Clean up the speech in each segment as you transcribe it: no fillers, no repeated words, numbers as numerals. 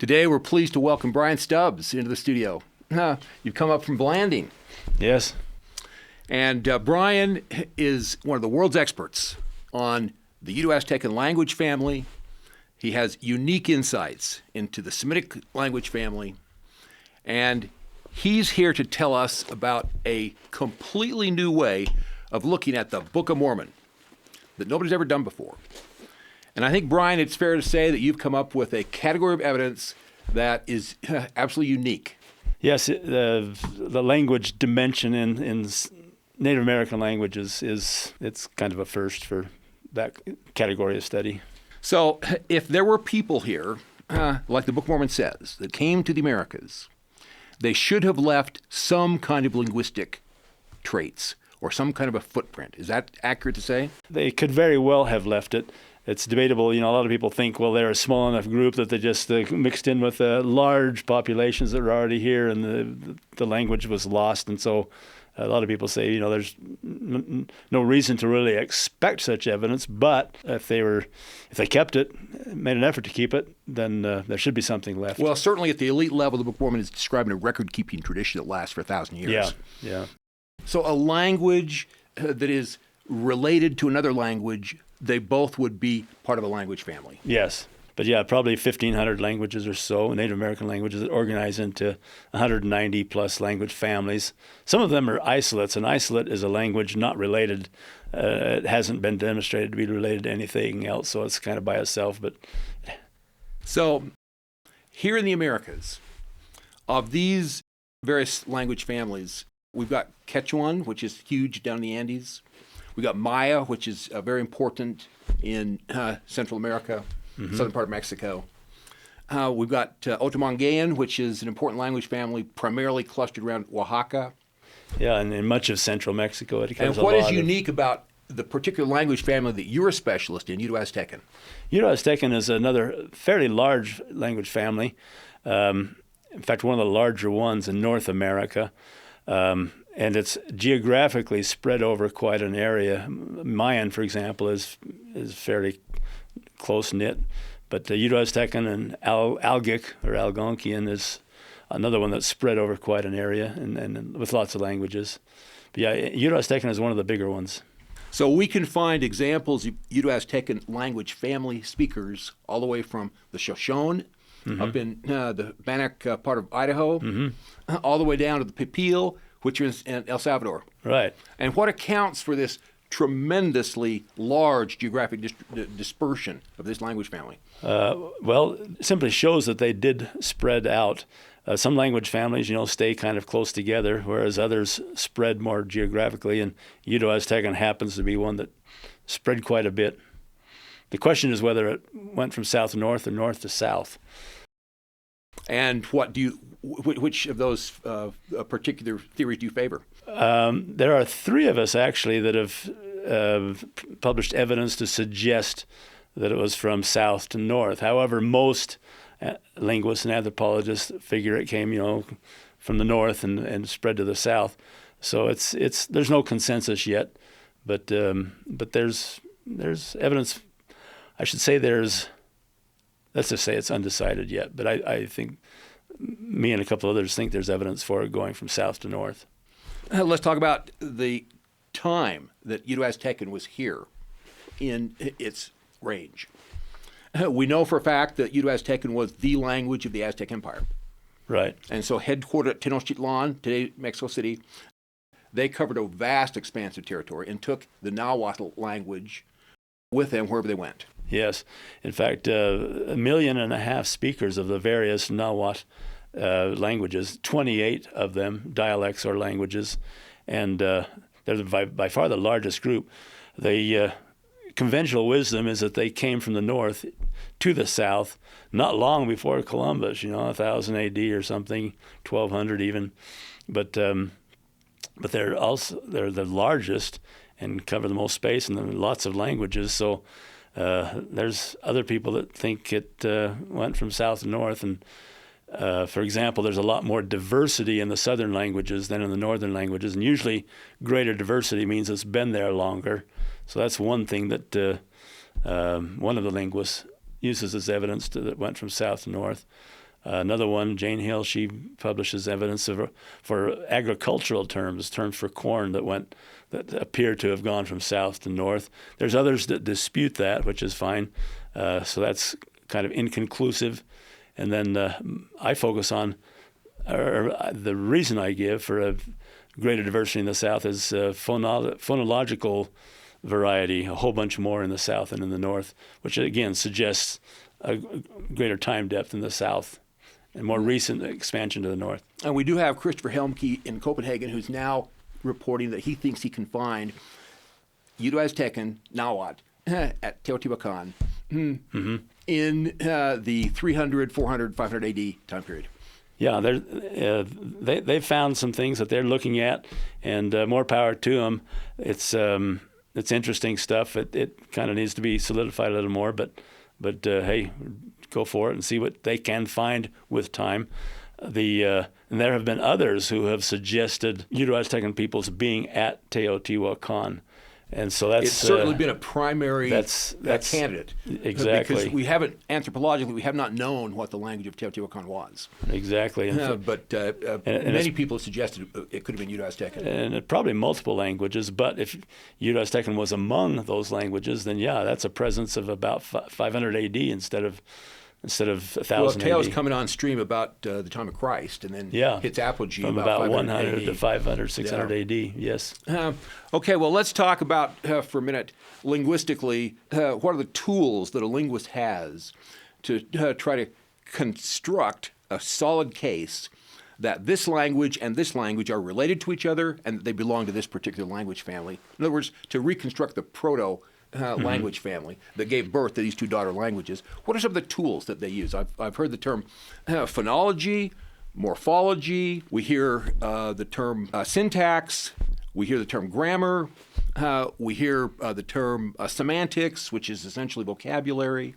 Today, we're pleased to welcome Brian Stubbs into the studio. You've come up from Blanding. Yes. And Brian is one of the world's experts on the Uto-Aztecan language family. He has unique insights into the Semitic language family. And he's here to tell us about a completely new way of looking at the Book of Mormon that nobody's ever done before. And I think, Brian, it's fair to say that you've come up with a category of evidence that is absolutely unique. Yes, the language dimension in Native American languages it's kind of a first for that category of study. So if there were people here, like the Book of Mormon says, that came to the Americas, they should have left some kind of linguistic traits or some kind of a footprint. Is that accurate to say? They could very well have left it. It's debatable. A lot of people think, well, they're a small enough group that they just mixed in with large populations that were already here, and the language was lost. And so a lot of people say, there's no reason to really expect such evidence. But if they kept it, made an effort to keep it, then there should be something left. Well, certainly at the elite level, the Book of Mormon is describing a record-keeping tradition that lasts for 1,000 years. Yeah. So a language that is related to another language, they both would be part of a language family. Yes. But yeah, probably 1,500 languages or so, Native American languages that organize into 190 plus language families. Some of them are isolates. An isolate is a language not related. It hasn't been demonstrated to be related to anything else, so it's kind of by itself. So here in the Americas, of these various language families, we've got Quechuan, which is huge down in the Andes. We've got Maya, which is very important in Central America, southern part of Mexico. We've got Otomanguean, which is an important language family primarily clustered around Oaxaca. Yeah, and in much of central Mexico. And what is unique about the particular language family that you're a specialist in, Uto-Aztecan? Uto-Aztecan is another fairly large language family. In fact, one of the larger ones in North America. And it's geographically spread over quite an area. Mayan, for example, is fairly close-knit. But Uto-Aztecan and Algic, or Algonquian, is another one that's spread over quite an area and with lots of languages. But yeah, Uto-Aztecan is one of the bigger ones. So we can find examples of Uto-Aztecan language family speakers all the way from the Shoshone up in the Bannock part of Idaho, all the way down to the Pipil, which is in El Salvador. Right. And what accounts for this tremendously large geographic dispersion of this language family? Well, it simply shows that they did spread out. Some language families, stay kind of close together, whereas others spread more geographically, and Uto-Aztecan happens to be one that spread quite a bit. The question is whether it went from south to north or north to south. And which of those particular theories do you favor? There are three of us, actually, that have published evidence to suggest that it was from south to north. However, most linguists and anthropologists figure it came, from the north and spread to the south. So there's no consensus yet, but there's evidence. I should say let's just say it's undecided yet, but I think me and a couple others think there's evidence for it going from south to north. Let's talk about the time that Uto-Aztecan was here in its range. We know for a fact that Uto-Aztecan was the language of the Aztec Empire. Right. And so headquartered at Tenochtitlan, today Mexico City, they covered a vast expanse of territory and took the Nahuatl language with them wherever they went. Yes. In fact, 1.5 million speakers of the various Nahuatl languages, 28 of them dialects or languages, and they're by far the largest group. The conventional wisdom is that they came from the north to the south not long before Columbus, 1000 AD or something, 1200 even. But they're the largest and cover the most space and then lots of languages. So there's other people that think it went from south to north. And for example, there's a lot more diversity in the southern languages than in the northern languages. And usually greater diversity means it's been there longer. So that's one thing that one of the linguists uses as evidence that it went from south to north. Another one, Jane Hill, she publishes evidence for agricultural terms for corn that appear to have gone from south to north. There's others that dispute that, which is fine. So that's kind of inconclusive. And then I focus on, or the reason I give for a greater diversity in the South is phonological variety, a whole bunch more in the South than in the North, which again suggests a greater time depth in the South and more recent expansion to the North. And we do have Christopher Helmke in Copenhagen, who's now reporting that he thinks he can find Uto-Aztecan Nahuatl at Teotihuacan in the 300, 400, 500 AD time period. Yeah, they've found some things that they're looking at, and more power to them. It's interesting stuff. It kind of needs to be solidified a little more, but hey, go for it and see what they can find with time. And there have been others who have suggested Uto-Aztecan peoples being at Teotihuacan. And so that's it's certainly been a primary candidate. Exactly. Because we haven't, anthropologically, we have not known what the language of Teotihuacan was. Exactly. But many people have suggested it could have been Uto-Aztecan. And probably multiple languages, but if Uto-Aztecan was among those languages, then yeah, that's a presence of about 500 AD instead of 1,000 Well, Teo's AD. coming on stream about the time of Christ, and then hits apogee from about 100 to 500, 600 AD, yes. Okay, well, let's talk about, for a minute, linguistically, what are the tools that a linguist has to try to construct a solid case that this language and this language are related to each other and that they belong to this particular language family. In other words, to reconstruct the language family that gave birth to these two daughter languages. What are some of the tools that they use? I've heard the term phonology, morphology. We hear the term syntax. We hear the term grammar. We hear the term semantics, which is essentially vocabulary.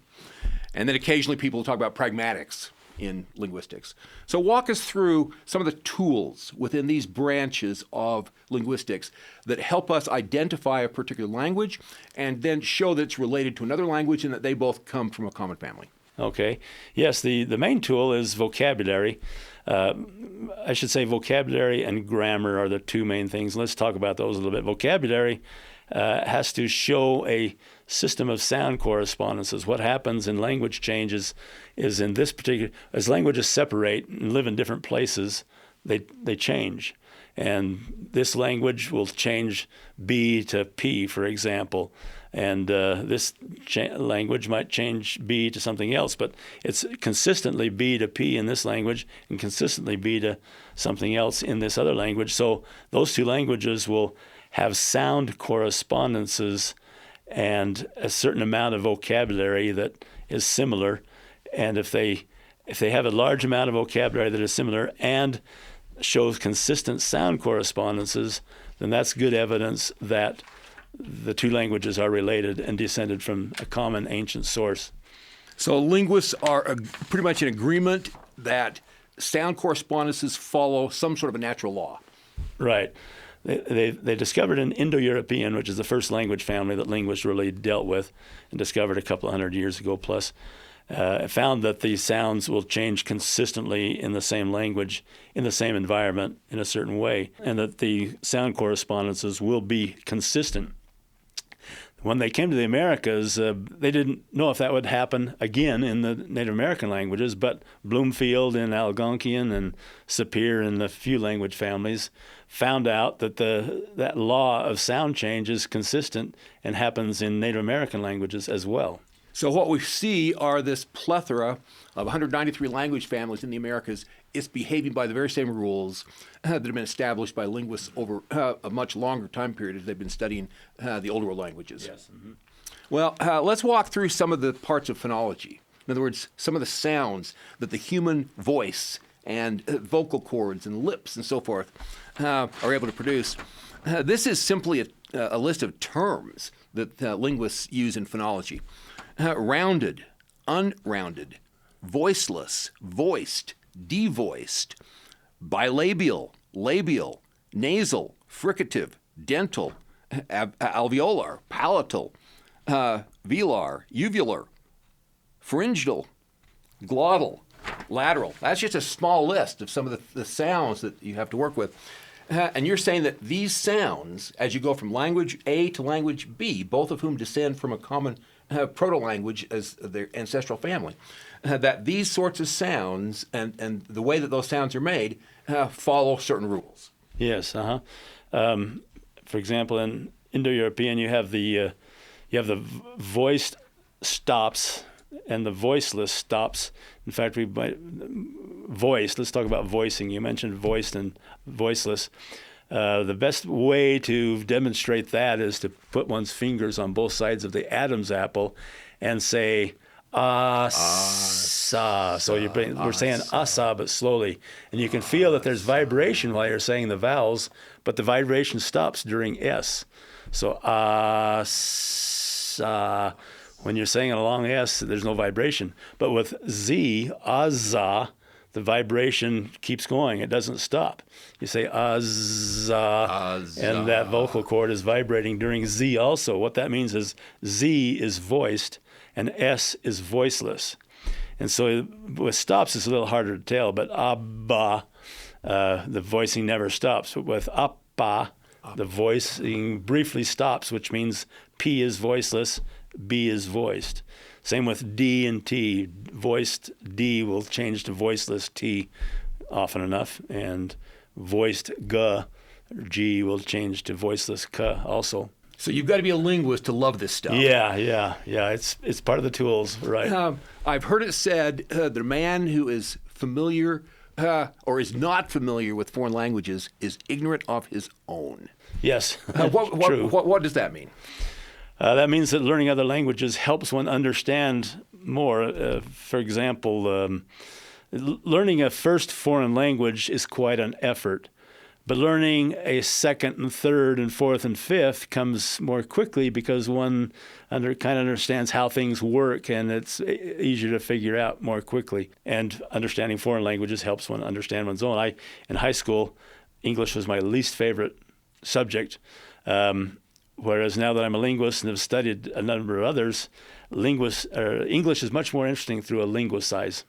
And then occasionally people talk about pragmatics in linguistics. So walk us through some of the tools within these branches of linguistics that help us identify a particular language and then show that it's related to another language and that they both come from a common family. Okay. Yes, the main tool is vocabulary. I should say vocabulary and grammar are the two main things. Let's talk about those a little bit. Vocabulary has to show a system of sound correspondences. What happens in language changes is in this particular, as languages separate and live in different places, they change. And this language will change B to P, for example. And this language might change B to something else, but it's consistently B to P in this language and consistently B to something else in this other language. So those two languages will have sound correspondences and a certain amount of vocabulary that is similar. And if they have a large amount of vocabulary that is similar and shows consistent sound correspondences, then that's good evidence that the two languages are related and descended from a common ancient source. So linguists are pretty much in agreement that sound correspondences follow some sort of a natural law. Right. They discovered in Indo-European, which is the first language family that linguists really dealt with and discovered a couple of hundred years ago plus, found that the sounds will change consistently in the same language, in the same environment, in a certain way, and that the sound correspondences will be consistent. When they came to the Americas, they didn't know if that would happen again in the Native American languages, but Bloomfield in Algonquian and Sapir in the few language families found out that that law of sound change is consistent and happens in Native American languages as well. So what we see are this plethora of 193 language families in the Americas. It's behaving by the very same rules that have been established by linguists over a much longer time period as they've been studying the older world languages. Yes. Mm-hmm. Well, let's walk through some of the parts of phonology. In other words, some of the sounds that the human voice and vocal cords and lips and so forth are able to produce. This is simply a list of terms that linguists use in phonology. Rounded, unrounded, voiceless, voiced, devoiced, bilabial, labial, nasal, fricative, dental, alveolar, palatal, velar, uvular, pharyngeal, glottal, lateral. That's just a small list of some of the sounds that you have to work with. And you're saying that these sounds, as you go from language A to language B, both of whom descend from a common proto-language as their ancestral family, that these sorts of sounds and the way that those sounds are made follow certain rules. Yes. For example, in Indo-European, you have the voiced stops and the voiceless stops. In fact, let's talk about voicing. You mentioned voiced and voiceless. The best way to demonstrate that is to put one's fingers on both sides of the Adam's apple and say, asa. So we're saying asa, but slowly. And you can feel that there's vibration while you're saying the vowels, but the vibration stops during S. So asa. When you're saying a long S, there's no vibration. But with Z, azza, the vibration keeps going. It doesn't stop. You say azza, and that vocal cord is vibrating during Z also. What that means is Z is voiced and S is voiceless. And so with stops, it's a little harder to tell, but abba, the voicing never stops. But with appa, the voicing briefly stops, which means P is voiceless, B is voiced. Same with D and T. Voiced D will change to voiceless T often enough, and voiced G will change to voiceless K also. So you've got to be a linguist to love this stuff. Yeah. It's part of the tools, right? I've heard it said that a man who is familiar or is not familiar with foreign languages is ignorant of his own. Yes, True. What does that mean? That means that learning other languages helps one understand more. For example, learning a first foreign language is quite an effort, but learning a second and third and fourth and fifth comes more quickly because one kind of understands how things work, and it's easier to figure out more quickly. And understanding foreign languages helps one understand one's own. In high school, English was my least favorite subject. Whereas now that I'm a linguist and have studied a number of others, English is much more interesting through a linguist's eyes.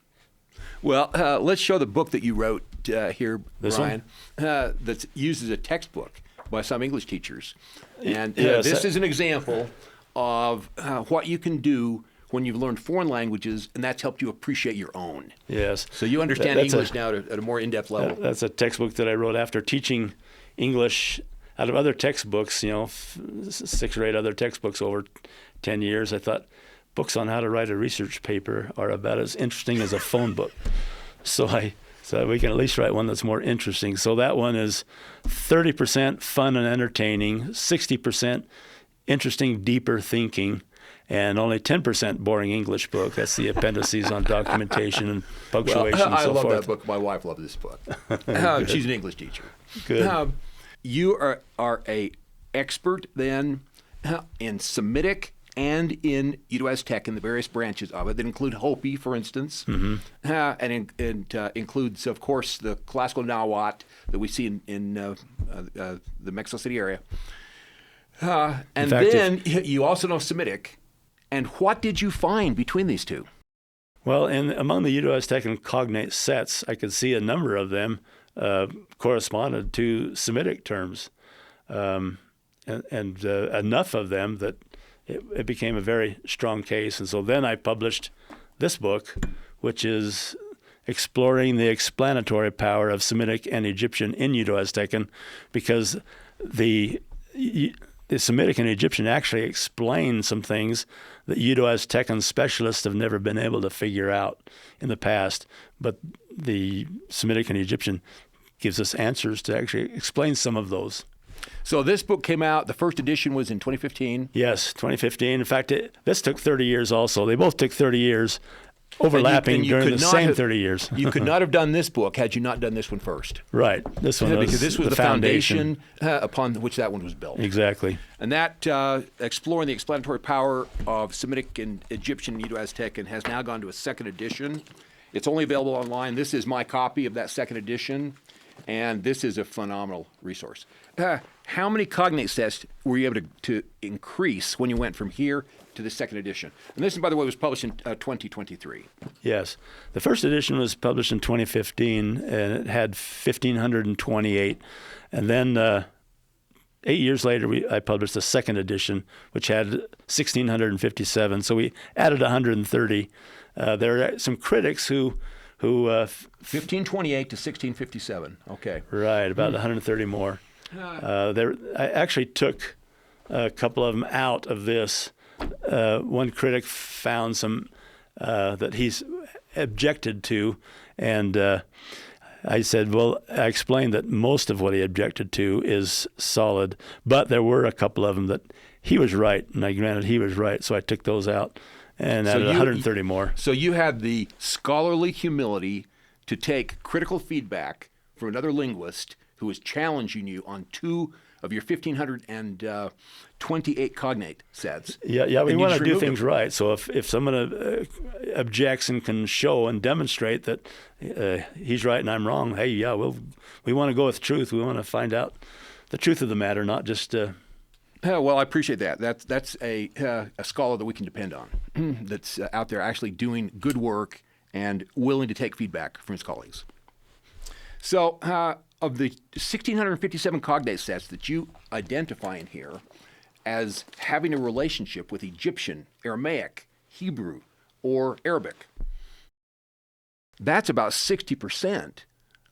Well, let's show the book that you wrote here, This Brian, that's used as a textbook by some English teachers. And Yes, this is an example of what you can do when you've learned foreign languages, and that's helped you appreciate your own. Yes. So you understand That's English now at a more in-depth level. That's a textbook that I wrote after teaching English out of other textbooks, 6 or 8 other textbooks over 10 years. I thought books on how to write a research paper are about as interesting as a phone book. So we can at least write one that's more interesting. So that one is 30% fun and entertaining, 60% interesting, deeper thinking, and only 10% boring English book. That's the appendices on documentation and punctuation and so forth. I love that book. My wife loves this book. She's an English teacher. Good. You are a expert then in Semitic and in Uto-Aztecan, the various branches of it that include Hopi, for instance, and includes, of course, the classical Nahuatl that we see in the Mexico City area. And then you also know Semitic. And what did you find between these two? Well, among the Uto-Aztecan cognate sets, I could see a number of them corresponded to Semitic terms, and enough of them that it became a very strong case. And so then I published this book, which is exploring the explanatory power of Semitic and Egyptian in Uto-Aztecan, because the Semitic and Egyptian actually explain some things that Uto-Aztecan specialists have never been able to figure out in the past. But the Semitic and Egyptian gives us answers to actually explain some of those. So this book came out, the first edition was in 2015. Yes, 2015. In fact, this took 30 years also. They both took 30 years, overlapping during the same 30 years. You could not have done this book had you not done this one first. Right. This one because this was the foundation upon which that one was built. Exactly. And that exploring the explanatory power of Semitic and Egyptian and Uto-Aztecan has now gone to a second edition. It's only available online. This is my copy of that second edition, and this is a phenomenal resource. How many cognate sets were you able to increase when you went from here to the second edition. And this, by the way, was published in 2023. Yes. The first edition was published in 2015, and it had 1,528. And then 8 years later, I published the second edition, which had 1,657. So we added 130. There are some critics who 1528 to 1657. Okay. Right, about 130 more. I actually took a couple of them out of this. One critic found some that he's objected to, and I said, well, I explained that most of what he objected to is solid, but there were a couple of them that he was right, and I granted he was right, so I took those out and added 130 more. So you had the scholarly humility to take critical feedback from another linguist who was challenging you on two of your 1,528 cognate sets. Yeah, we want to do things right. So if someone objects and can show and demonstrate that he's right and I'm wrong, hey, yeah, we want to go with truth. We want to find out the truth of the matter, not just. Well, I appreciate that. That's a scholar that we can depend on, that's out there actually doing good work and willing to take feedback from his colleagues. So, of the 1,657 cognate sets that you identify in here as having a relationship with Egyptian, Aramaic, Hebrew, or Arabic, that's about 60%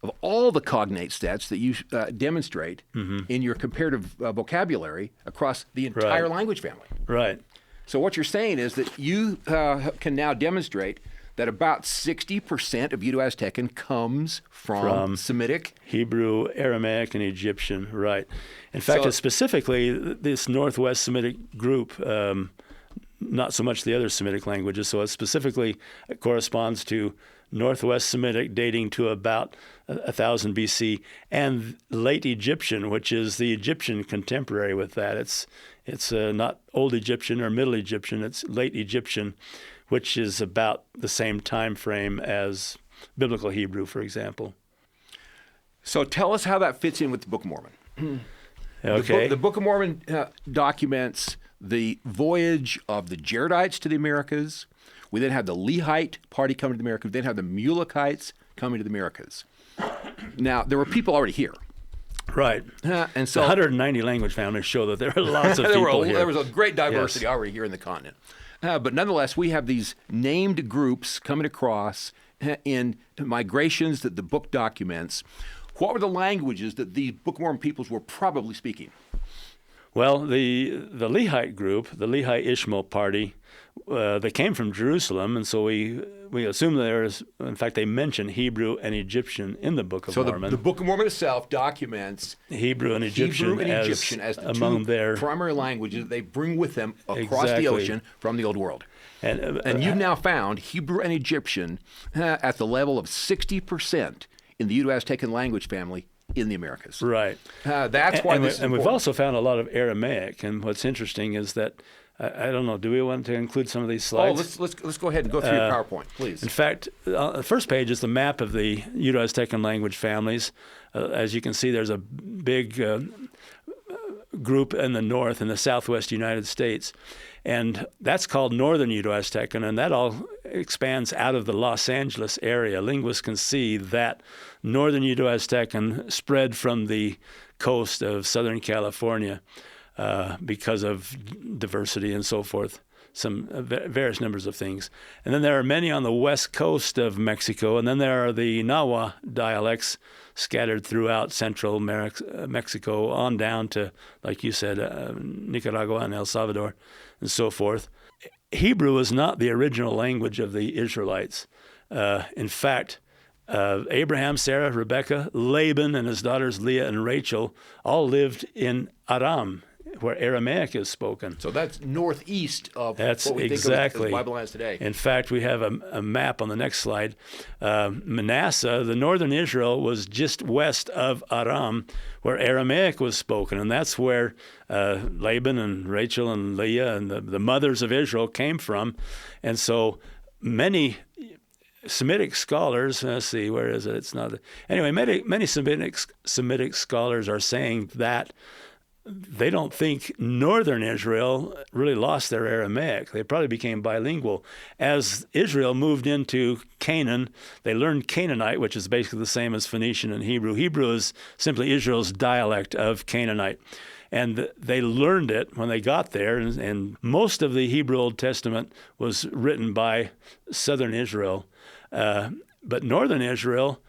of all the cognate sets that you demonstrate in your comparative vocabulary across the entire language family. Right. So what you're saying is that you can now demonstrate that about 60% of Uto-Aztecan comes from Semitic, Hebrew, Aramaic, and Egyptian. Right. In fact, specifically this Northwest Semitic group, not so much the other Semitic languages. So it corresponds to Northwest Semitic dating to about 1000 BC, and late Egyptian, which is the Egyptian contemporary with that. It's not Old Egyptian or Middle Egyptian. It's late Egyptian, which is about the same time frame as Biblical Hebrew, for example. So tell us how that fits in with the Book of Mormon. Okay. The Book of Mormon documents the voyage of the Jaredites to the Americas. We then have the Lehite party coming to the Americas. We then have the Mulekites coming to the Americas. Now, there were people already here. Right. And so 190 language families show that there are lots of people here. There was a great diversity already here in the continent. But nonetheless, we have these named groups coming across in migrations that the book documents. What were the languages that the Book of Mormon peoples were probably speaking? Well, the Lehite group, the Lehite Ishmael party, they came from Jerusalem, and so we assume in fact, they mention Hebrew and Egyptian in the Book of Mormon. So the Book of Mormon itself documents Hebrew and Egyptian as the among their primary languages that they bring with them across the ocean from the Old World. And you've now found Hebrew and Egyptian at the level of 60% in the Uto-Aztecan language family in the Americas. Right. That's why this is and we've important. also found a lot of Aramaic. And what's interesting is that, I don't know, do we want to include some of these slides? Let's go ahead and go through your PowerPoint, please. In fact, the first page is the map of the Uto-Aztecan language families. As you can see, there's a big group in the north, in the southwest United States. And that's called Northern Uto-Aztecan, and that all expands out of the Los Angeles area. Linguists can see that Northern Uto-Aztecan spread from the coast of Southern California because of diversity and so forth, some various numbers of things. And then there are many on the west coast of Mexico, and then there are the Nahua dialects scattered throughout central Mexico on down to, like you said, Nicaragua and El Salvador and so forth. Hebrew is not the original language of the Israelites. In fact, Abraham, Sarah, Rebekah, Laban, and his daughters Leah and Rachel all lived in Aram, where Aramaic is spoken. So that's northeast of That's what we exactly. think of as Bible lands today. In fact, we have a map on the next slide. Manasseh, the northern Israel, was just west of Aram, where Aramaic was spoken, and that's where Laban and Rachel and Leah and the mothers of Israel came from. And so many Semitic scholars, let's see, where is it? It's not. Anyway, many Semitic scholars are saying that they don't think northern Israel really lost their Aramaic. They probably became bilingual. As Israel moved into Canaan, they learned Canaanite, which is basically the same as Phoenician and Hebrew. Hebrew is simply Israel's dialect of Canaanite. And they learned it when they got there, and most of the Hebrew Old Testament was written by southern Israel. But northern Israel,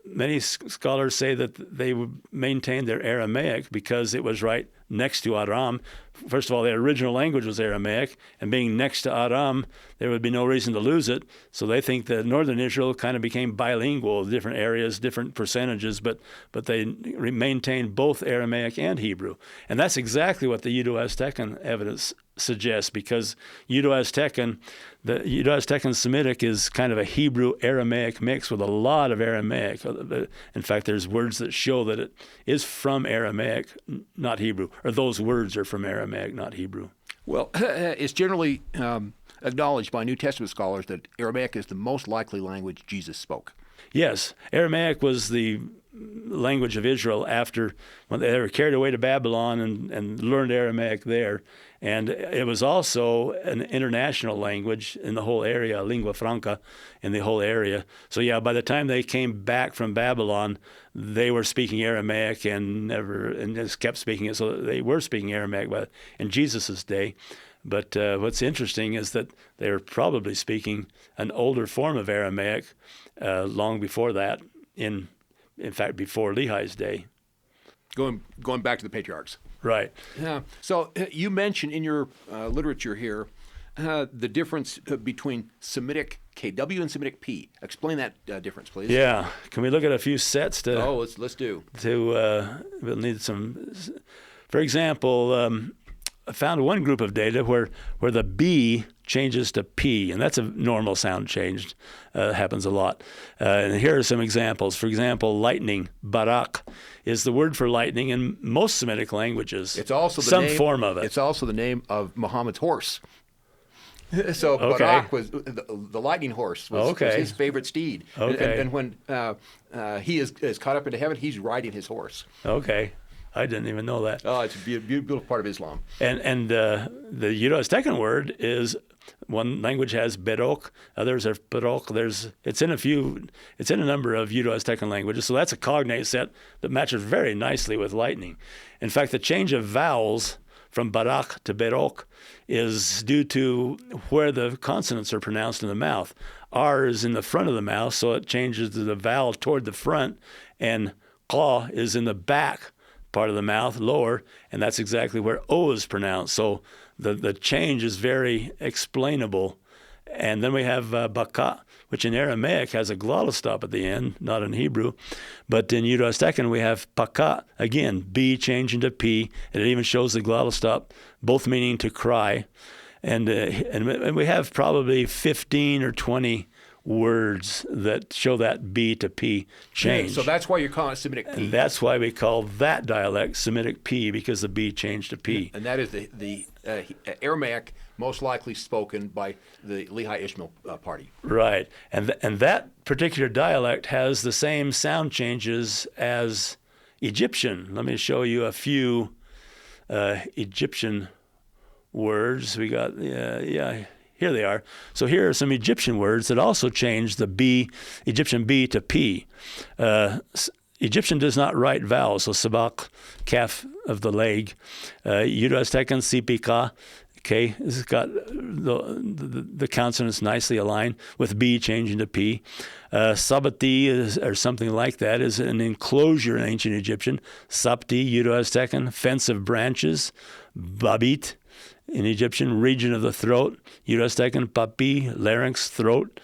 many scholars say that they maintained their Aramaic because it was right next to Aram. First of all, their original language was Aramaic, and being next to Aram, there would be no reason to lose it. So they think that northern Israel kind of became bilingual, different areas, different percentages, but they maintained both Aramaic and Hebrew. And that's exactly what the Uto-Aztecan evidence suggests, because the Uto-Aztecan Semitic is kind of a Hebrew-Aramaic mix with a lot of Aramaic. In fact, there's words that show that it is from Aramaic, not Hebrew, or those words are from Aramaic, not Hebrew. Well, it's generally acknowledged by New Testament scholars that Aramaic is the most likely language Jesus spoke. Yes, Aramaic was the language of Israel after when they were carried away to Babylon and learned Aramaic there. And it was also an international language in the whole area, lingua franca in the whole area. So yeah, by the time they came back from Babylon, they were speaking Aramaic and just kept speaking it. So they were speaking Aramaic in Jesus' day. But what's interesting is that they were probably speaking an older form of Aramaic long before that, in fact, before Lehi's day. Going back to the patriarchs. Right. Yeah. So you mentioned in your literature here the difference between Semitic KW and Semitic-p. Explain that difference, please. Yeah. Can we look at a few sets to? Oh, let's do. We'll need some. For example, I found one group of data where the B changes to P, and that's a normal sound change. Happens a lot. And here are some examples. For example, lightning, barak, is the word for lightning in most Semitic languages. It's also some form of it. It's also the name of Muhammad's horse. So okay. Barak was the lightning horse was his favorite steed. Okay. And when he is caught up into heaven, he's riding his horse. Okay. I didn't even know that. Oh, it's a beautiful part of Islam. And the Uto-Aztecan word is, one language has berok, others are perok. It's in a number of Uto-Aztecan languages. So that's a cognate set that matches very nicely with lightning. In fact, the change of vowels from barak to berok is due to where the consonants are pronounced in the mouth. R is in the front of the mouth, so it changes the vowel toward the front, and qa is in the back part of the mouth, lower, and that's exactly where O is pronounced. So the change is very explainable. And then we have baka, which in Aramaic has a glottal stop at the end, not in Hebrew. But in Uto-Aztecan, we have paka, again, B changing to P, and it even shows the glottal stop, both meaning to cry. And we have probably 15 or 20 words that show that B to P change. So that's why you're calling it Semitic-p. And that's why we call that dialect Semitic-p, because the B changed to P. And that is the Aramaic most likely spoken by the Lehi Ishmael party. Right. And that particular dialect has the same sound changes as Egyptian. Let me show you a few Egyptian words. We got, here they are. So here are some Egyptian words that also change the B, Egyptian B to P. Egyptian does not write vowels, so sabak, calf of the leg. Uto-Aztecan, sipika, okay, it's got the consonants nicely aligned with B changing to P. Sabati or something like that is an enclosure in ancient Egyptian. Sapti, Uto-Aztecan, fence of branches. Babit, in Egyptian, region of the throat. Uto-Aztecan, papi, larynx, throat.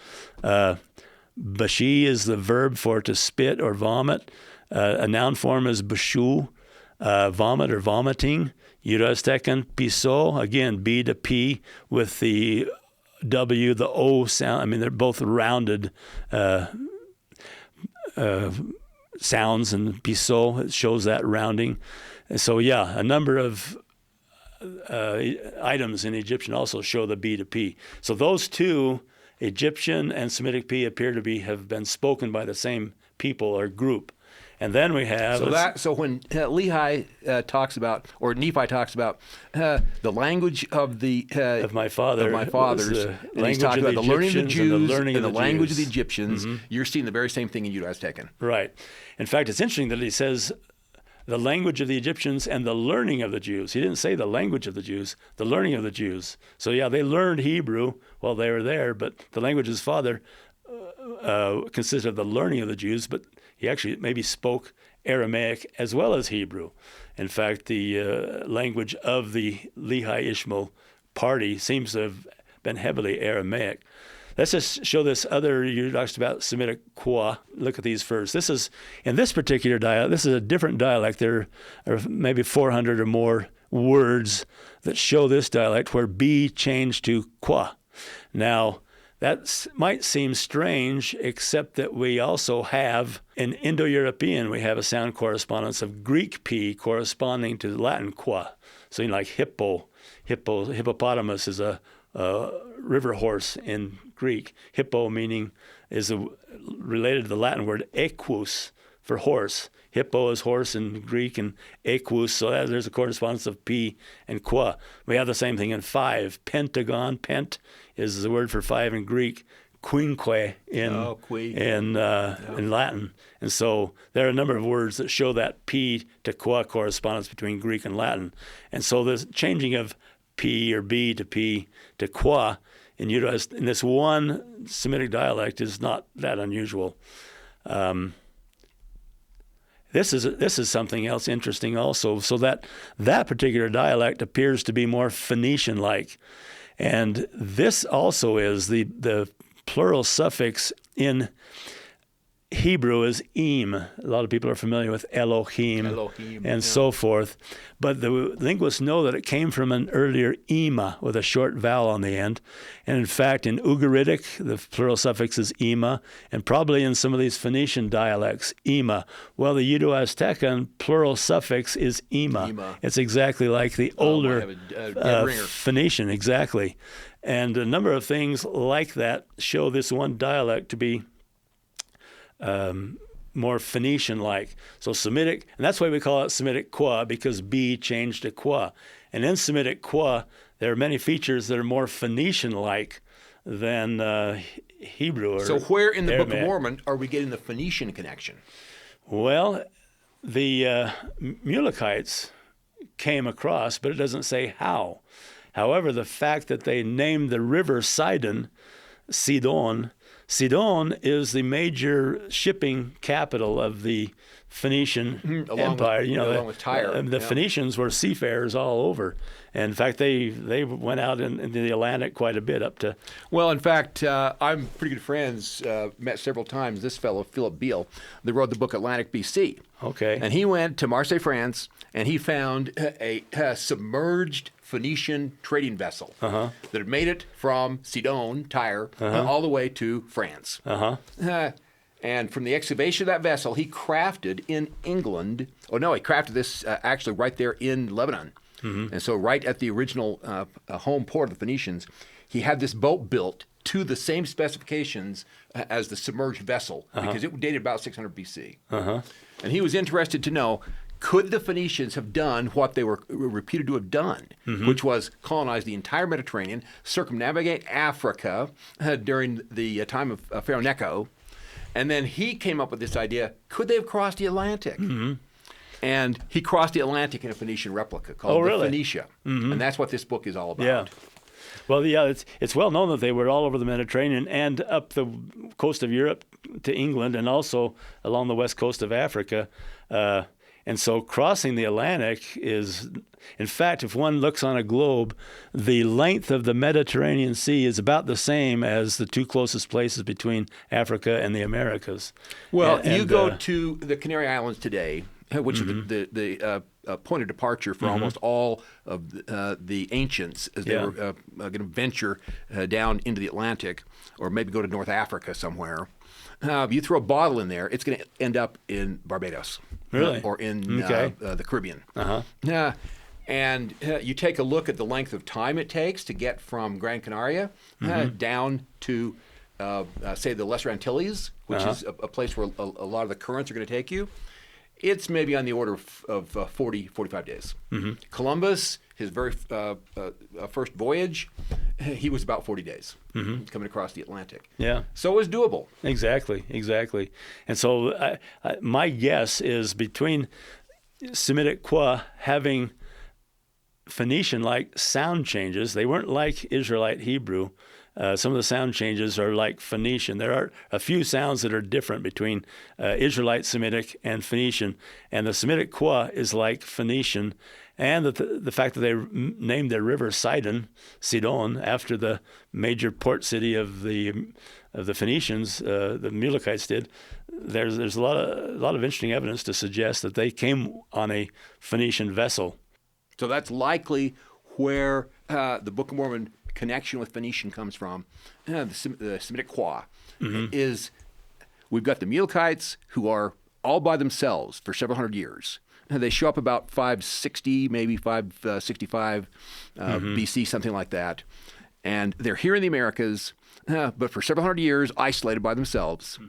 Bashi is the verb for to spit or vomit. A noun form is bashu, vomit or vomiting. Uto-Aztecan, piso, again, B to P with the W, the O sound. I mean, they're both rounded sounds, and piso, it shows that rounding. And so, yeah, a number of items in Egyptian also show the B to P. So those two, Egyptian and Semitic-p, appear to have been spoken by the same people or group. And then we have So when Lehi talks about, or Nephi talks about the language of the of my fathers, and he's talking about the learning of the Jews and the language of the Jews. Egyptians, you're seeing the very same thing in Uto-Aztecan. Right. In fact, it's interesting that he says the language of the Egyptians and the learning of the Jews. He didn't say the language of the Jews, the learning of the Jews. So yeah, they learned Hebrew while they were there, but the language of his father consisted of the learning of the Jews, but he actually maybe spoke Aramaic as well as Hebrew. In fact, the language of the Lehi Ishmael party seems to have been heavily Aramaic. Let's just show this other, you talked about Semitic-p. Look at these first. This is, in this particular dialect, this is a different dialect. There are maybe 400 or more words that show this dialect where B changed to qua. Now, that might seem strange, except that we also have, in Indo-European, we have a sound correspondence of Greek P corresponding to Latin qua. So like hippopotamus is a river horse in Greek. Hippo meaning is related to the Latin word equus for horse. Hippo is horse in Greek, and equus, so there's a correspondence of P and qua. We have the same thing in 5. Pentagon, pent is the word for 5 in Greek. Quinque in Latin. And so there are a number of words that show that P to qua correspondence between Greek and Latin. And so the changing of P or B to P to qua in this one Semitic dialect is not that unusual. This is something else interesting also. So that particular dialect appears to be more Phoenician-like, and this also is the plural suffix in Hebrew is im. A lot of people are familiar with Elohim and so forth. But the linguists know that it came from an earlier ima with a short vowel on the end. And in fact, in Ugaritic, the plural suffix is ima, and probably in some of these Phoenician dialects, ima. Well, the Uto-Aztecan plural suffix is ima. It's exactly like the older Phoenician, exactly. And a number of things like that show this one dialect to be more Phoenician-like. So Semitic, and that's why we call it Semitic-qua, because B changed to qua. And in Semitic-qua, there are many features that are more Phoenician-like than Hebrew or So where in the Aramaic. Book of Mormon are we getting the Phoenician connection? Well, the Mulekites came across, but it doesn't say how. However, the fact that they named the river Sidon, Sidon is the major shipping capital of the Phoenician Empire. Along with Tyre. The Phoenicians were seafarers all over. And in fact, they went out into the Atlantic quite a bit up to... Well, in fact, I'm pretty good friends, met several times, this fellow, Philip Beale, that wrote the book Atlantic BC. Okay. And he went to Marseille, France, and he found a submerged Phoenician trading vessel that had made it from Sidon, Tyre, all the way to France. And from the excavation of that vessel, he crafted in England, he crafted this actually right there in Lebanon. And so right at the original home port of the Phoenicians, he had this boat built to the same specifications as the submerged vessel, because it dated about 600 BC. And he was interested to know, could the Phoenicians have done what they were reputed to have done, which was colonize the entire Mediterranean, circumnavigate Africa during the time of Pharaoh Necho, and then he came up with this idea, could they have crossed the Atlantic? And he crossed the Atlantic in a Phoenician replica called the Phoenicia. And that's what this book is all about. Yeah. Well, yeah, it's well known that they were all over the Mediterranean and up the coast of Europe to England, and also along the west coast of Africa. And so crossing the Atlantic is, in fact, if one looks on a globe, the length of the Mediterranean Sea is about the same as the two closest places between Africa and the Americas. Well, you go to the Canary Islands today, which is the point of departure for almost all of the ancients as they were going to venture down into the Atlantic, or maybe go to North Africa somewhere. You throw a bottle in there, it's going to end up in Barbados. Really? Or in the Caribbean. And you take a look at the length of time it takes to get from Gran Canaria down to say, the Lesser Antilles, which is a place where a lot of the currents are going to take you, it's maybe on the order of 40, 45 days. Columbus, his very first voyage, he was about 40 days coming across the Atlantic. Yeah. So it was doable. Exactly. And so my guess is between Semitic-p having Phoenician-like sound changes, they weren't like Israelite Hebrew. Some of the sound changes are like Phoenician. There are a few sounds that are different between Israelite Semitic and Phoenician, and the Semitic-p is like Phoenician, and the fact that they named their river Sidon after the major port city of the Phoenicians, the Mulekites did. There's a lot of interesting evidence to suggest that they came on a Phoenician vessel. So that's likely where the Book of Mormon connection with Phoenician comes from. The Semitic-p is, we've got the Mulekites, who are all by themselves for several hundred years. They show up about 560, maybe 565 BC, something like that. And they're here in the Americas, but for several hundred years, isolated by themselves,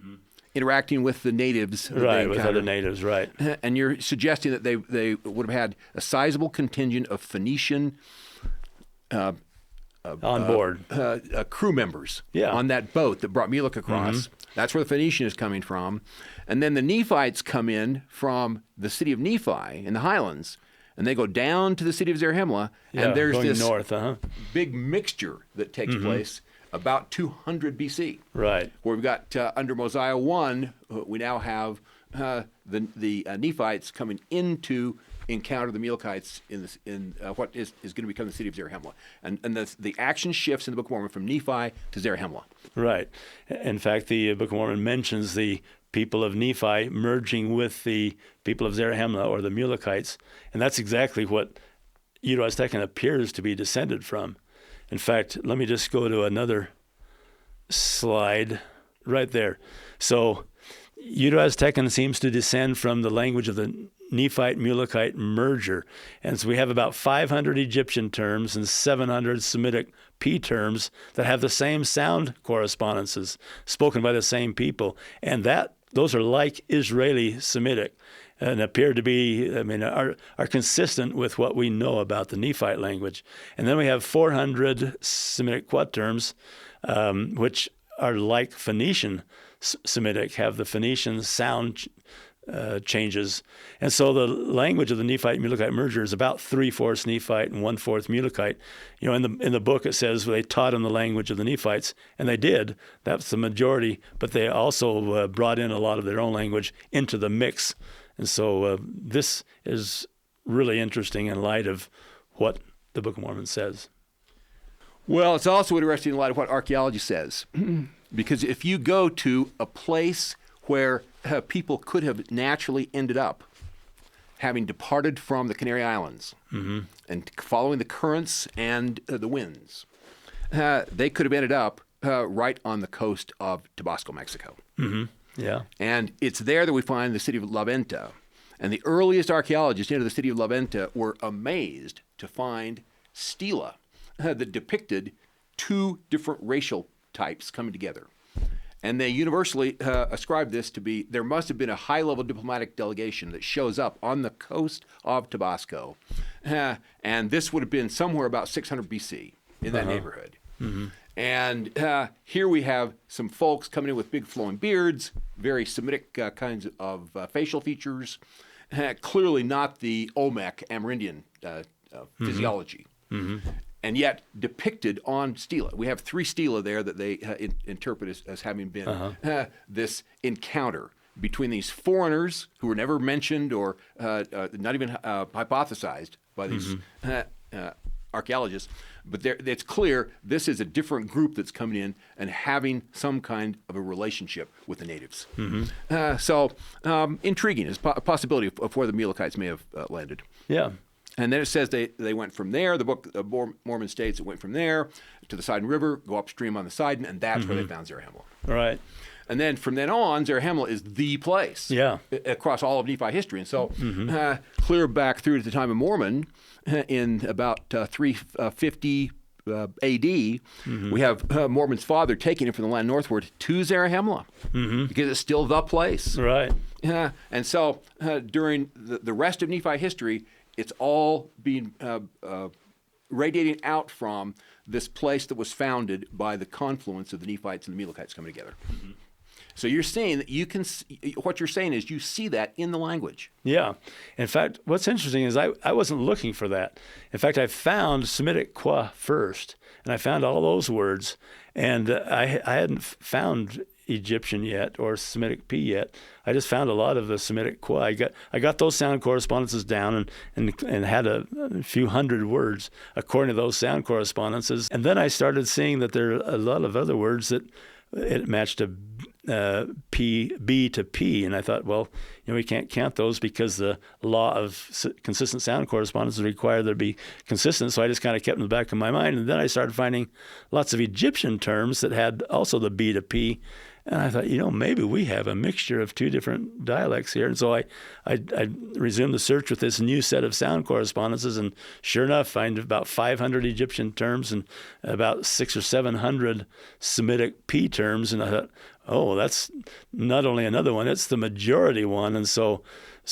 interacting with the natives. Right, with other natives, right. And you're suggesting that they would have had a sizable contingent of Phoenician on board. Crew members on that boat that brought Mulek across. That's where the Phoenician is coming from. And then the Nephites come in from the city of Nephi in the highlands, and they go down to the city of Zarahemla, and there's going this north, big mixture that takes place about 200 BC. Right. Where we've got, under Mosiah 1, we now have the Nephites coming into encounter the Mulekites in what is going to become the city of Zarahemla. And the action shifts in the Book of Mormon from Nephi to Zarahemla. Right. In fact, the Book of Mormon mentions the people of Nephi merging with the people of Zarahemla, or the Mulekites, and that's exactly what Uto-Aztecan appears to be descended from. In fact, let me just go to another slide right there. So Uto-Aztecan seems to descend from the language of the Nephite-Mulekite merger. And so we have about 500 Egyptian terms and 700 Semitic-p terms that have the same sound correspondences spoken by the same people. And those are like Israeli Semitic and appear to be, are consistent with what we know about the Nephite language. And then we have 400 Semitic-p terms, which are like Phoenician Semitic, have the Phoenician sound changes. And so the language of the Nephite-Mulekite merger is about 3/4 Nephite and 1/4 Mulekite. In the book it says they taught in the language of the Nephites, and they did. That's the majority, but they also brought in a lot of their own language into the mix. And so this is really interesting in light of what the Book of Mormon says. Well, it's also interesting in light of what archaeology says. Because if you go to a place where people could have naturally ended up, having departed from the Canary Islands and following the currents and the winds, they could have ended up right on the coast of Tabasco, Mexico. Yeah. And it's there that we find the city of La Venta. And the earliest archaeologists into the city of La Venta were amazed to find stela that depicted two different racial types coming together. And they universally ascribe this to be, there must have been a high-level diplomatic delegation that shows up on the coast of Tabasco. And this would have been somewhere about 600 BC in that neighborhood. And here we have some folks coming in with big flowing beards, very Semitic kinds of facial features, clearly not the Olmec Amerindian physiology. And yet depicted on stela. We have 3 stela there that they interpret as having been this encounter between these foreigners who were never mentioned or not even hypothesized by these archaeologists. But it's clear this is a different group that's coming in and having some kind of a relationship with the natives. So intriguing is a possibility of where the Mulekites may have landed. Yeah. And then it says they went from there. The Book of Mormon states it went from there to the Sidon River, go upstream on the Sidon, and that's where they found Zarahemla. Right. And then from then on, Zarahemla is the place across all of Nephi history. And so clear back through to the time of Mormon, in about 350 A.D., we have Mormon's father taking it from the land northward to Zarahemla because it's still the place. Right. And so during the rest of Nephi history, it's all being radiating out from this place that was founded by the confluence of the Nephites and the Mulekites coming together. So you're saying that what you're saying is you see that in the language. Yeah. In fact, what's interesting is I wasn't looking for that. In fact, I found Semitic-q first, and I found all those words, and I hadn't found Egyptian yet or Semitic-p yet. I just found a lot of the Semitic-q. I got those sound correspondences down and had a few hundred words according to those sound correspondences. And then I started seeing that there are a lot of other words that it matched a B to P, and I thought, well, we can't count those because the law of consistent sound correspondence required there to be consistent, so I just kind of kept in the back of my mind. And then I started finding lots of Egyptian terms that had also the B to P, and I thought, maybe we have a mixture of two different dialects here. And so I resumed the search with this new set of sound correspondences, and sure enough, find about 500 Egyptian terms and about 600 or 700 Semitic-p terms, and I thought, oh, that's not only another one; it's the majority one. And so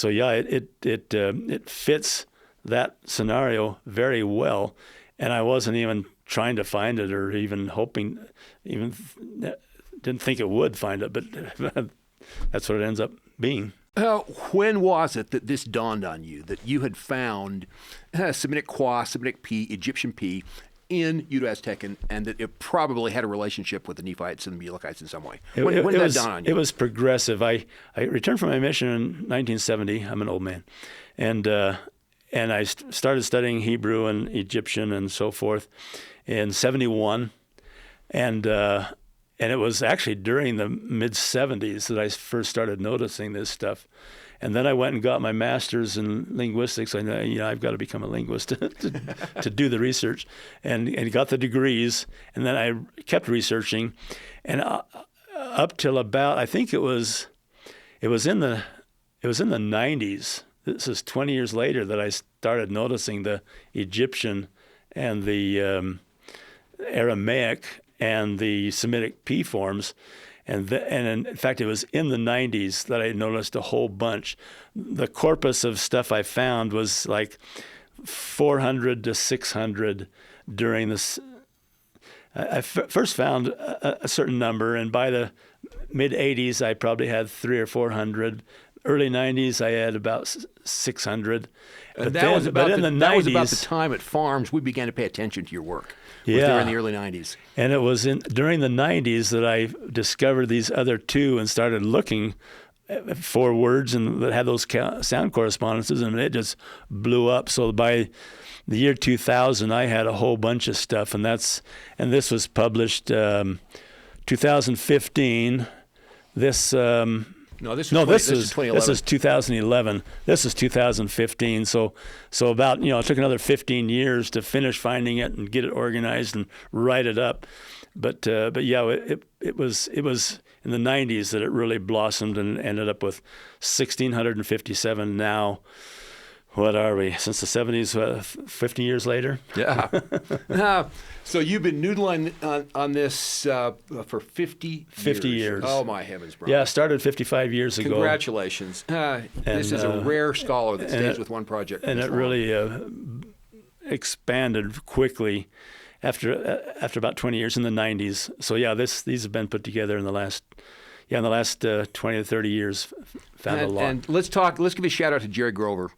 yeah, it fits that scenario very well. And I wasn't even trying to find it, or even hoping, didn't think it would find it, but that's what it ends up being. When was it that this dawned on you that you had found Semitic-q, Semitic-p, Egyptian-p in Uto-Aztecan, and that it probably had a relationship with the Nephites and the Mulekites in some way? When did that dawn on you? It was progressive. I returned from my mission in 1970. I'm an old man. And I started studying Hebrew and Egyptian and so forth in 71. And it was actually during the mid-'70s that I first started noticing this stuff. And then I went and got my master's in linguistics. I know, I've got to become a linguist to do the research, and got the degrees. And then I kept researching, and up till about, I think it was in the 90s. This is 20 years later that I started noticing the Egyptian and the Aramaic and the Semitic-p forms. And in fact, it was in the 90s that I noticed a whole bunch. The corpus of stuff I found was like 400 to 600 during this. I first found a certain number, and by the mid-'80s, I probably had 300 or 400. Early 90s, I had about 600. And that was about the time at Farms we began to pay attention to your work. Yeah. There in the early 90s. And it was during the 90s that I discovered these other two and started looking for words and that had those sound correspondences, and it just blew up. So by the year 2000, I had a whole bunch of stuff, and this was published 2015. This is 2011. This is 2011. This is 2015. So about, it took another 15 years to finish finding it and get it organized and write it up. But yeah, it was in the 90s that it really blossomed and ended up with 1,657 now. What are we, since the 70s, 50 years later? Yeah. So you've been noodling on this for 50 years. Oh, my heavens, Brian. Yeah, started 55 years ago. Congratulations. This is a rare scholar that stays with one project. And it really expanded quickly after about 20 years in the 90s. So yeah, these have been put together in the last 20 to 30 years. Found a lot. And let's give a shout out to Jerry Grover.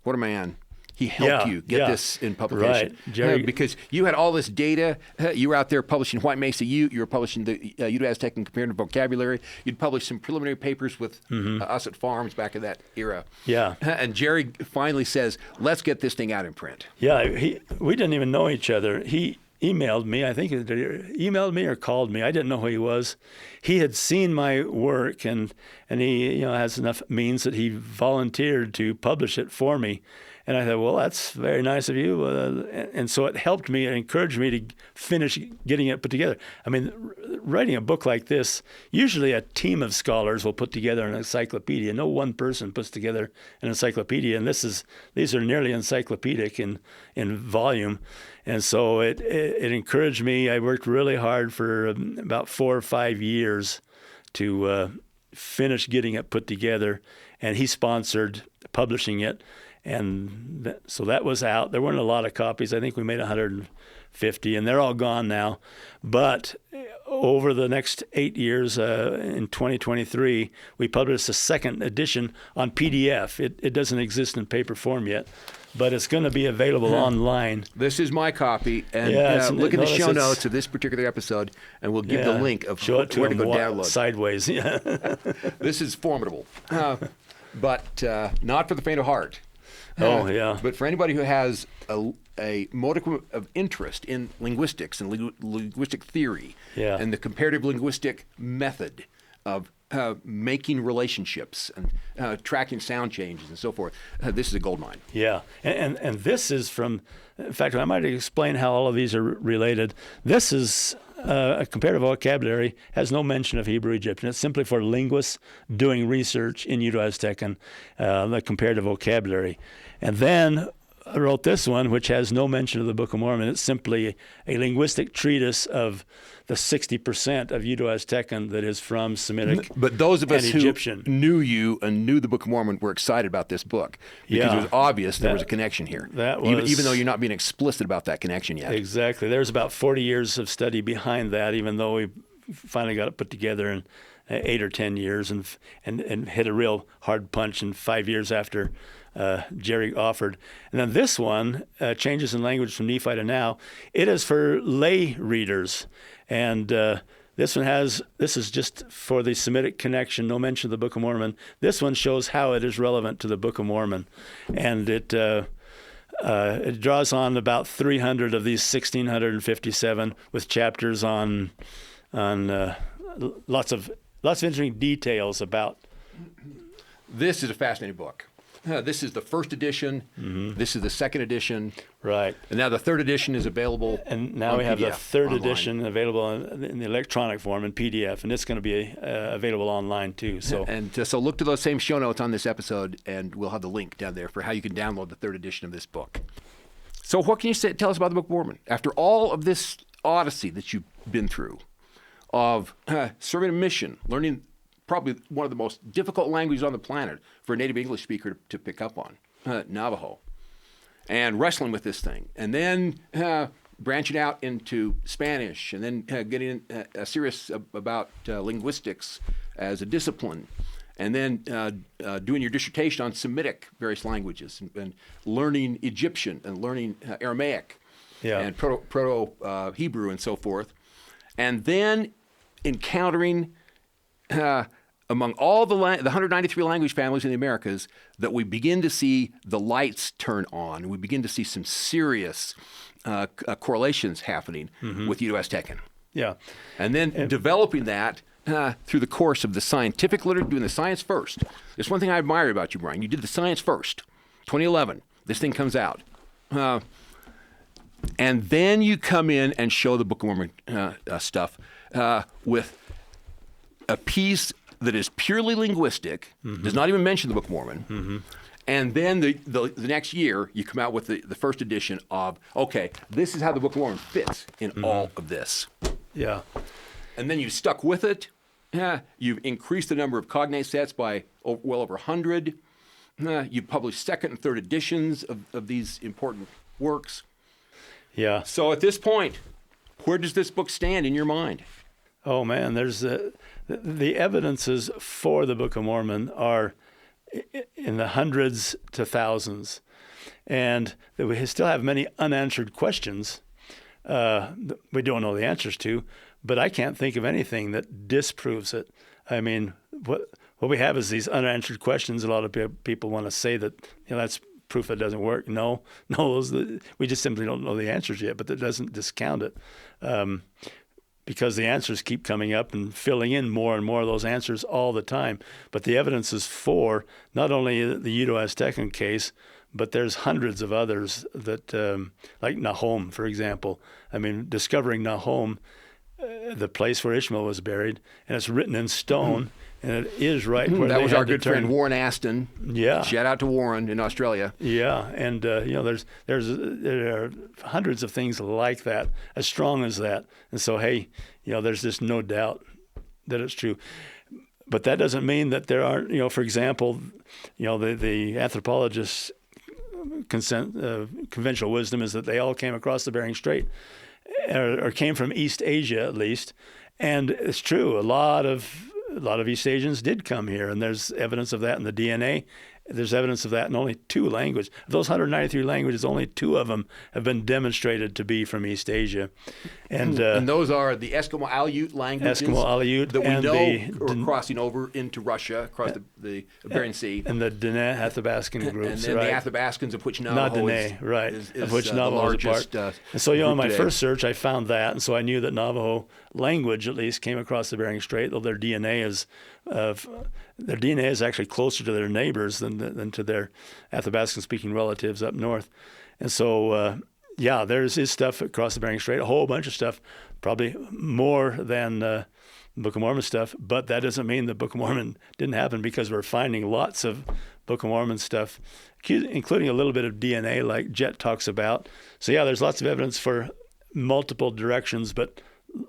What a man. He helped you get this in publication. Right. Jerry, because you had all this data. You were out there publishing White Mesa Ute. You were publishing the Uto-Aztecan Comparative Vocabulary. You'd published some preliminary papers with us at Farms back in that era. Yeah. And Jerry finally says, let's get this thing out in print. Yeah, we didn't even know each other. He emailed me. I think he emailed me or called me. I didn't know who he was. He had seen my work, and he has enough means that he volunteered to publish it for me. And I thought, well, that's very nice of you. And so it helped me and encouraged me to finish getting it put together. I mean, writing a book like this, usually a team of scholars will put together an encyclopedia. No one person puts together an encyclopedia. And these are nearly encyclopedic in volume. And so it encouraged me. I worked really hard for about 4 or 5 years to finish getting it put together. And he sponsored publishing it. And so that was out. There weren't a lot of copies. I think we made 150, and they're all gone now. But over the next 8 years, in 2023, we published a second edition on PDF. It doesn't exist in paper form yet, but it's going to be available online. This is my copy, and look at the show notes of this particular episode, and we'll give the link of where to go download. Sideways. Yeah. This is formidable, but not for the faint of heart. Oh, yeah. But for anybody who has a modicum of interest in linguistics and linguistic theory and the comparative linguistic method of making relationships and tracking sound changes and so forth, this is a goldmine. Yeah, and this is from, in fact, I might explain how all of these are related. This is a comparative vocabulary, has no mention of Hebrew Egyptian. It's simply for linguists doing research in Uto-Aztecan, the comparative vocabulary. And then I wrote this one, which has no mention of the Book of Mormon. It's simply a linguistic treatise of the 60% of Uto-Aztecan that is from Semitic But those of us and who Egyptian. knew you and knew the Book of Mormon were excited about this book because it was obvious there was a connection here, even though you're not being explicit about that connection yet. Exactly. There's about 40 years of study behind that, even though we finally got it put together in 8 or 10 years and hit a real hard punch in 5 years after Jerry offered. And then this one, Changes in Language from Nephi to Now, it is for lay readers. And this is just for the Semitic connection, no mention of the Book of Mormon. This one shows how it is relevant to the Book of Mormon. And it draws on about 300 of these 1,657 with chapters on lots of interesting details about. This is a fascinating book. This is the first edition. Mm-hmm. This is the second edition. Right. And now the third edition is available. And now we have the third edition available in the electronic form in PDF, and it's going to be available online too. So so look to those same show notes on this episode, and we'll have the link down there for how you can download the third edition of this book. So what can you tell us about the Book of Mormon? After all of this odyssey that you've been through of serving a mission, learning probably one of the most difficult languages on the planet for a native English speaker to pick up on, Navajo, and wrestling with this thing, and then branching out into Spanish, and then getting serious about linguistics as a discipline, and then doing your dissertation on Semitic various languages, and learning Egyptian and learning Aramaic and Proto-Hebrew and so forth, and then encountering among all the 193 language families in the Americas, that we begin to see the lights turn on. We begin to see some serious correlations happening with Uto-Aztecan. Yeah. And then developing that through the course of the scientific literature, doing the science first. There's one thing I admire about you, Brian. You did the science first. 2011, this thing comes out. And then you come in and show the Book of Mormon stuff with a piece that is purely linguistic, does not even mention the Book of Mormon, and then the next year you come out with the first edition of, okay, this is how the Book of Mormon fits in all of this. Yeah. And then you stuck with it. You've increased the number of cognate sets by well over 100. You've published second and third editions of these important works. Yeah. So at this point, where does this book stand in your mind? Oh, man, there's the evidences for the Book of Mormon are in the hundreds to thousands, and that we still have many unanswered questions that we don't know the answers to, but I can't think of anything that disproves it. I mean, what we have is these unanswered questions. A lot of people want to say that, that's proof that doesn't work. No, we just simply don't know the answers yet, but that doesn't discount it. because the answers keep coming up and filling in more and more of those answers all the time. But the evidence is for not only the Uto-Aztecan case, but there's hundreds of others that, like Nahom, for example. I mean, discovering Nahom, the place where Ishmael was buried, and it's written in stone, and it is right where that they was had our good determined. friend Warren Aston. Yeah. Shout out to Warren in Australia. Yeah, and there are hundreds of things like that, as strong as that. And so, hey, there's just no doubt that it's true. But that doesn't mean that there aren't, for example, the anthropologists' conventional wisdom is that they all came across the Bering Strait, or came from East Asia at least. And it's true, a lot of East Asians did come here, and there's evidence of that in the DNA. There's evidence of that in only 2 languages. Of those 193 languages, only 2 of them have been demonstrated to be from East Asia. And those are the Eskimo-Aleut languages that we know are crossing over into Russia, across the Bering Sea. And the Dene-Athabascan groups, and then right? the Athabascans, of which Navajo is of which Navajo is a part. And so, in my first search, I found that, and so I knew that Navajo language, at least, came across the Bering Strait, though their DNA is actually closer to their neighbors than to their Athabascan-speaking relatives up north. And so, there's stuff across the Bering Strait, a whole bunch of stuff, probably more than Book of Mormon stuff, but that doesn't mean the Book of Mormon didn't happen, because we're finding lots of Book of Mormon stuff, including a little bit of DNA like Jet talks about. So, there's lots of evidence for multiple directions, but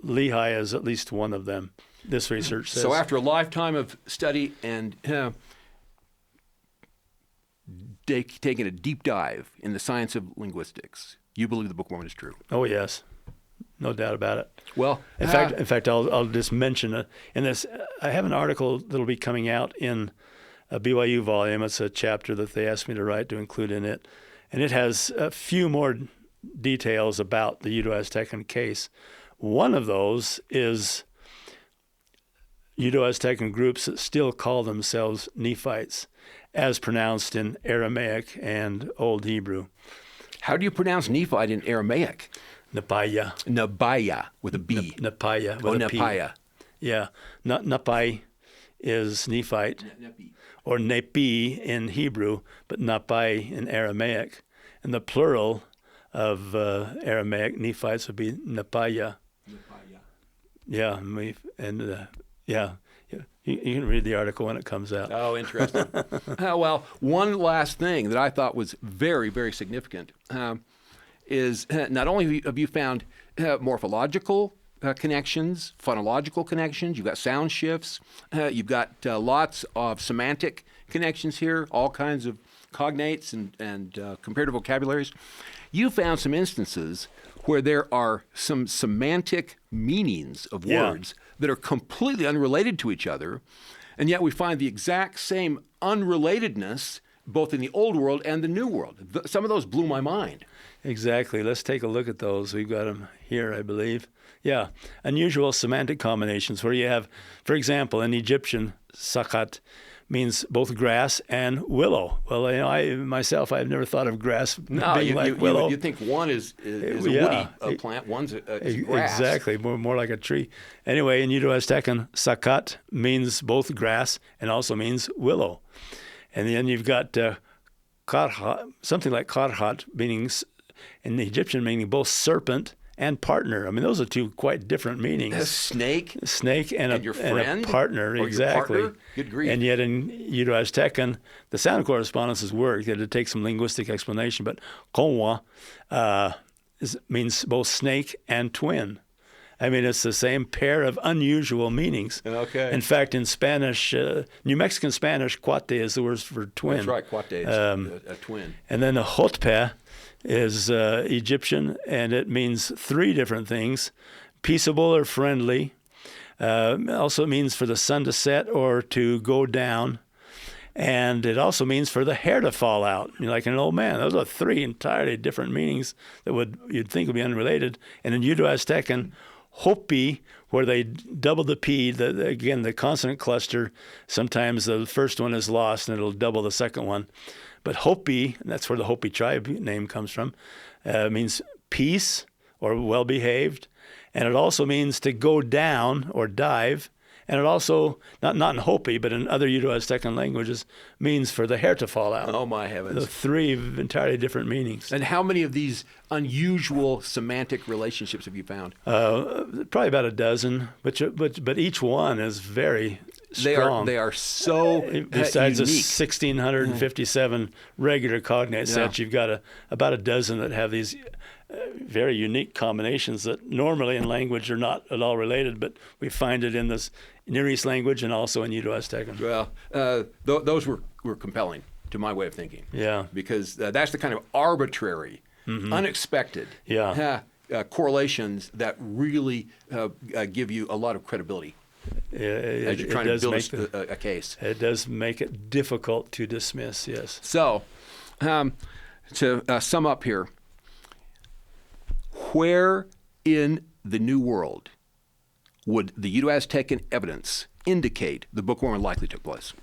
Lehi is at least one of them, this research says. So after a lifetime of study and taking a deep dive in the science of linguistics, you believe the Book of Mormon is true? Oh, yes. No doubt about it. Well, in fact, I'll just mention in this. I have an article that'll be coming out in a BYU volume. It's a chapter that they asked me to write to include in it, and it has a few more details about the Uto-Aztecan case. One of those is Uto-Aztecan groups that still call themselves Nephites, as pronounced in Aramaic and Old Hebrew. How do you pronounce Nephite in Aramaic? Napaya. Nabaya with a B. Napaya with a P. Napaya. Yeah. Napai is Nephite, or Nepi in Hebrew, but Napai in Aramaic. And the plural of Aramaic Nephites would be Napaya. Yeah, you can read the article when it comes out. Oh, interesting. Well, one last thing that I thought was very, very significant is not only have you found morphological connections, phonological connections, you've got sound shifts, you've got lots of semantic connections here, all kinds of cognates and comparative vocabularies. You found some instances where there are some semantic meanings of words that are completely unrelated to each other, and yet we find the exact same unrelatedness both in the Old World and the New World. Some of those blew my mind. Exactly. Let's take a look at those. We've got them here, I believe. Yeah, unusual semantic combinations where you have, for example, in Egyptian, sakat means both grass and willow. Well, I've never thought of grass being like willow. You think one is a woody plant, one's a grass. Exactly, more like a tree. Anyway, in Uto-Aztecan, sakat means both grass and also means willow. And then you've got karhat, something like karhat, meaning in the Egyptian meaning both serpent and partner. I mean, those are 2 quite different meanings. A snake and your friend, and a partner, or exactly. Your partner? Good grief. And yet in Uto-Aztecan, the sound correspondences work. It takes some linguistic explanation, but konwa means both snake and twin. I mean, it's the same pair of unusual meanings. Okay. In fact, in Spanish, New Mexican Spanish, cuate is the word for twin. That's right, cuate is a twin. And then the hotpe is Egyptian, and it means 3 different things: peaceable or friendly. Also means for the sun to set or to go down. And it also means for the hair to fall out, like an old man. Those are 3 entirely different meanings that you'd think would be unrelated. And in Uto-Aztecan, hopi, where they double the P, again, the consonant cluster, sometimes the first one is lost and it'll double the second one. But Hopi, and that's where the Hopi tribe name comes from, means peace or well-behaved. and it also means to go down or dive. And it also, not in Hopi, but in other Uto-Aztecan languages, means for the hair to fall out. Oh, my heavens. The three entirely different meanings. And how many of these unusual semantic relationships have you found? Probably about a dozen, but each one is very strong. They are so Besides the unique. 1,657 regular cognate sets, you've got about a dozen that have these very unique combinations that normally in language are not at all related, but we find it in this Near East language and also in Uto-Aztecan. Well, those were compelling to my way of thinking. Yeah. Because that's the kind of arbitrary, unexpected correlations that really give you a lot of credibility as you're trying to build a case. It does make it difficult to dismiss, yes. So, to sum up here, where in the New World would the Uto-Aztecan evidence indicate the Book of Mormon likely took place?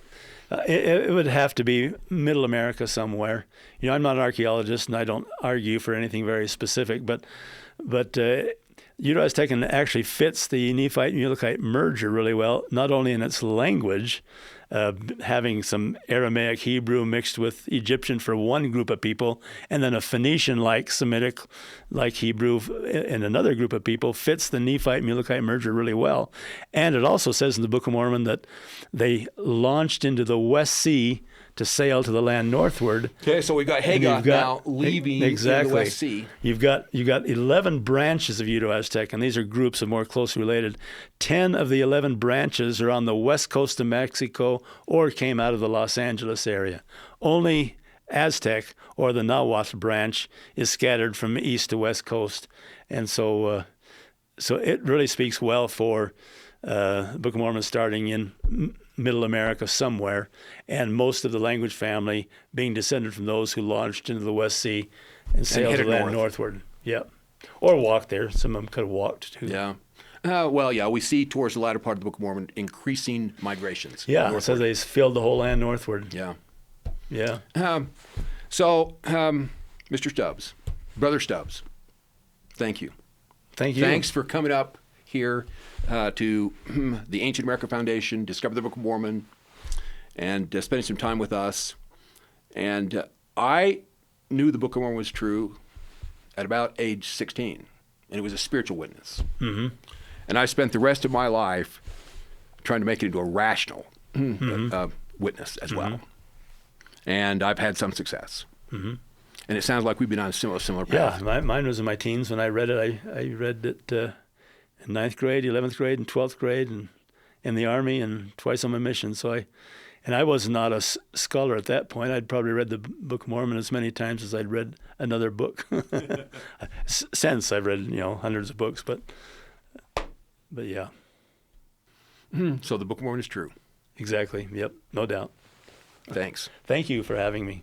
It would have to be Middle America somewhere. You know, I'm not an archaeologist, and I don't argue for anything very specific, but Uto-Aztecan actually fits the Nephite-Mulekite merger really well, not only in its language, having some Aramaic Hebrew mixed with Egyptian for one group of people, and then a Phoenician-like Semitic-like Hebrew in another group of people, fits the Nephite-Mulekite merger really well. And it also says in the Book of Mormon that they launched into the West Sea to sail to the land northward. Okay, so we've got Hagoth now leaving the West Sea. You've got 11 branches of Uto-Aztec, and these are groups of more closely related. 10 of the 11 branches are on the west coast of Mexico or came out of the Los Angeles area. Only Aztec, or the Nahuatl branch, is scattered from east to west coast. And so it really speaks well for the Book of Mormon starting in Middle America somewhere, and most of the language family being descended from those who launched into the West Sea and sailed to land northward. Yep. Or walked there. Some of them could have walked too. Yeah. We see towards the latter part of the Book of Mormon increasing migrations. Yeah, so they filled the whole land northward. Yeah. Yeah. Mr. Stubbs, Brother Stubbs, thank you. Thank you. Thanks for coming up here to the Ancient America Foundation, discover the Book of Mormon, and spending some time with us. And I knew the Book of Mormon was true at about age 16, and it was a spiritual witness. Mm-hmm. And I spent the rest of my life trying to make it into a rational witness as well. And I've had some success. Mm-hmm. And it sounds like we've been on a similar path. Yeah, mine was in my teens when I read it. I read it in 9th grade, 11th grade, and 12th grade, and in the Army, and twice on my mission. So I was not a scholar at that point. I'd probably read the Book of Mormon as many times as I'd read another book. Since I've read, hundreds of books, but yeah. So the Book of Mormon is true. Exactly. Yep. No doubt. Thanks. Thank you for having me.